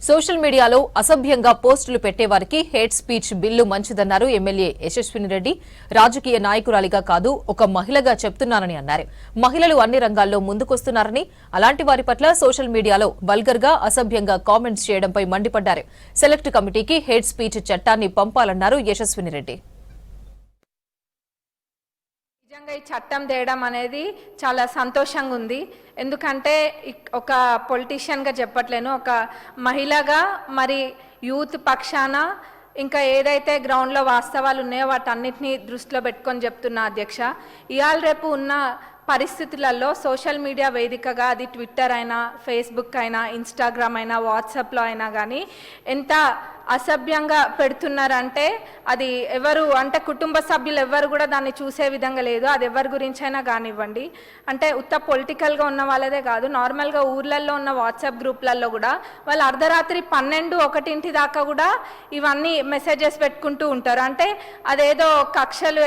Social మీడియాలో అసభ్యంగా పోస్టులు పెట్టేవారికి హేట్ స్పీచ్ బిల్లు మంచిదన్నారు ఎమ్మెల్యే యశస్విని రెడ్డి. రాజకీయ నాయకురాలిగా కాదు, ఒక మహిళగా చెప్తున్నానని అన్నారు. మహిళలు అన్ని రంగాల్లో ముందుకొస్తున్నారని, అలాంటి వారి పట్ల సోషల్ మీడియాలో వల్గర్ గా అసభ్యంగా కామెంట్స్ చేయడంపై మండిపడ్డారు. సెలెక్ట్ కమిటీకి హేట్ స్పీచ్ చట్టాన్ని పంపాలన్నారు యశస్విని రెడ్డి. నిజంగా ఈ చట్టం తేయడం అనేది చాలా సంతోషంగా ఉంది. ఎందుకంటే ఒక పొలిటీషియన్గా చెప్పట్లేను, ఒక మహిళగా మరి యూత్ పక్షాన ఇంకా ఏదైతే గ్రౌండ్లో వాస్తవాలు ఉన్నాయో వాటన్నిటిని దృష్టిలో పెట్టుకొని చెప్తున్నా అధ్యక్ష. ఇవాళ రేపు ఉన్న పరిస్థితులలో సోషల్ మీడియా వేదికగా, అది ట్విట్టర్ అయినా, ఫేస్బుక్ అయినా, ఇన్స్టాగ్రామ్ అయినా, వాట్సాప్లో అయినా కానీ ఎంత అసభ్యంగా పెడుతున్నారంటే అది ఎవరు అంటే కుటుంబ సభ్యులు ఎవరు కూడా దాన్ని చూసే విధంగా లేదు. అది ఎవరి గురించి అయినా కానివ్వండి, అంటే ఉత్త పొలిటికల్గా ఉన్న వాళ్ళదే కాదు, నార్మల్గా ఊర్లలో ఉన్న వాట్సాప్ గ్రూప్లలో కూడా వాళ్ళు అర్ధరాత్రి 12-1 దాకా కూడా ఇవన్నీ మెసేజెస్ పెట్టుకుంటూ ఉంటారు. అంటే అదేదో కక్షలు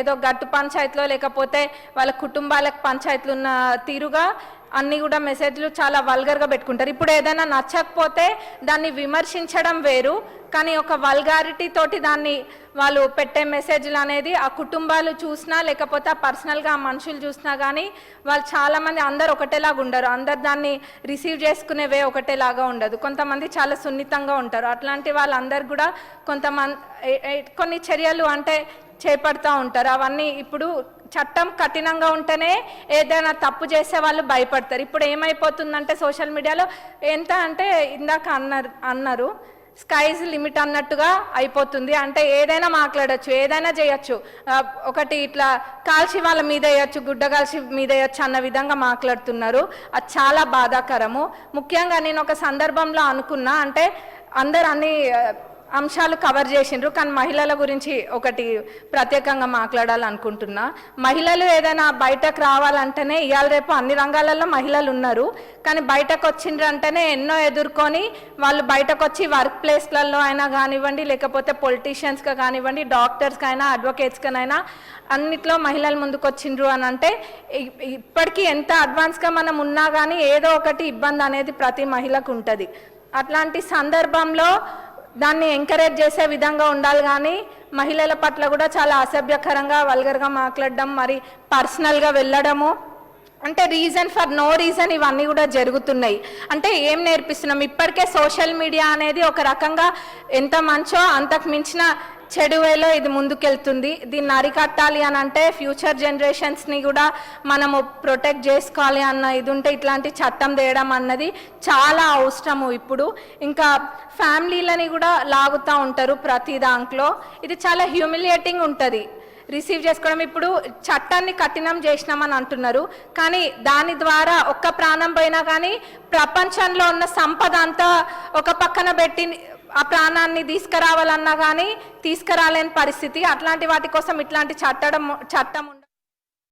ఏదో గట్టు పంచాయతీలో లేకపోతే వాళ్ళ కుటుంబాలకు పంచాయతీలు ఉన్న తీరుగా అన్నీ కూడా మెసేజ్లు చాలా వల్గర్గా పెట్టుకుంటారు. ఇప్పుడు ఏదైనా నచ్చకపోతే దాన్ని విమర్శించడం వేరు, కానీ ఒక వల్గారిటీ తోటి దాన్ని వాళ్ళు పెట్టే మెసేజ్లు అనేది ఆ కుటుంబాలు చూసినా లేకపోతే ఆ పర్సనల్గా ఆ మనుషులు చూసినా కానీ వాళ్ళు చాలామంది అందరు ఒకటేలాగా ఉండరు. అందరు దాన్ని రిసీవ్ చేసుకునే వే ఒకటేలాగా ఉండదు. కొంతమంది చాలా సున్నితంగా ఉంటారు. అట్లాంటి వాళ్ళందరూ కూడా కొన్ని చర్యలు అంటే చేపడుతూ ఉంటారు. అవన్నీ ఇప్పుడు చట్టం కఠినంగా ఉంటేనే ఏదైనా తప్పు చేసే వాళ్ళు భయపడతారు. ఇప్పుడు ఏమైపోతుందంటే సోషల్ మీడియాలో ఎంత అంటే ఇందాక అన్నారు స్కైజ్ లిమిట్ అన్నట్టుగా అయిపోతుంది. అంటే ఏదైనా మాట్లాడచ్చు, ఏదైనా చేయొచ్చు. ఒకటి ఇట్లా కాల్చి వాళ్ళ మీద వేయచ్చు, గుడ్డ కాల్చి మీద వేయచ్చు అన్న విధంగా మాట్లాడుతున్నారు. అది చాలా బాధాకరము. ముఖ్యంగా నేను ఒక సందర్భంలో అనుకున్నా, అంటే అందరు అన్ని అంశాలు కవర్ చేసిండ్రు, కానీ మహిళల గురించి ఒకటి ప్రత్యేకంగా మాట్లాడాలనుకుంటున్నా. మహిళలు ఏదైనా బయటకు రావాలంటేనే ఇవాళ రేపు అన్ని రంగాలలో మహిళలు ఉన్నారు, కానీ బయటకు వచ్చిండ్రంటేనే ఎన్నో ఎదుర్కొని వాళ్ళు బయటకు వచ్చి వర్క్ ప్లేస్లలో అయినా కానివ్వండి, లేకపోతే పొలిటీషియన్స్గా కానివ్వండి, డాక్టర్స్కి అయినా, అడ్వకేట్స్కైనా అన్నిట్లో మహిళలు ముందుకు వచ్చిండ్రు అని అంటే ఇప్పటికీ ఎంత అడ్వాన్స్గా మనం ఉన్నా కానీ ఏదో ఒకటి ఇబ్బంది అనేది ప్రతి మహిళకు ఉంటుంది. అట్లాంటి సందర్భంలో దాన్ని ఎంకరేజ్ చేసే విధంగా ఉండాలి, కానీ మహిళల పట్ల కూడా చాలా అసభ్యకరంగా వల్గర్గా మాట్లాడడం, మరి పర్సనల్గా వెళ్ళడము, అంటే రీజన్ ఫర్ నో రీజన్ ఇవన్నీ కూడా జరుగుతున్నాయి. అంటే ఏం నేర్పిస్తున్నాం? ఇప్పటికే సోషల్ మీడియా అనేది ఒక రకంగా ఎంత మంచో అంతకు మించిన చెడు వేలో ఇది ముందుకెళ్తుంది. దీన్ని అరికట్టాలి అని అంటే ఫ్యూచర్ జనరేషన్స్ని కూడా మనము ప్రొటెక్ట్ చేసుకోవాలి అన్న ఇది ఉంటే ఇట్లాంటి చట్టం తేయడం అన్నది చాలా అవసరము. ఇప్పుడు ఇంకా ఫ్యామిలీలని కూడా లాగుతూ ఉంటారు ప్రతి దాంట్లో. ఇది చాలా హ్యూమిలియేటింగ్ ఉంటుంది రిసీవ్ చేసుకోవడం. ఇప్పుడు చట్టాన్ని కఠినం చేసినామని అంటున్నారు, కానీ దాని ద్వారా ఒక్క ప్రాణం పోయినా కానీ ప్రపంచంలో ఉన్న సంపద అంతా ఒక పక్కన పెట్టి ఆ ప్రాణాన్ని తీసుకురావాలన్నా కానీ తీసుకురాలేని పరిస్థితి. అట్లాంటి వాటి కోసం ఇట్లాంటి చట్టం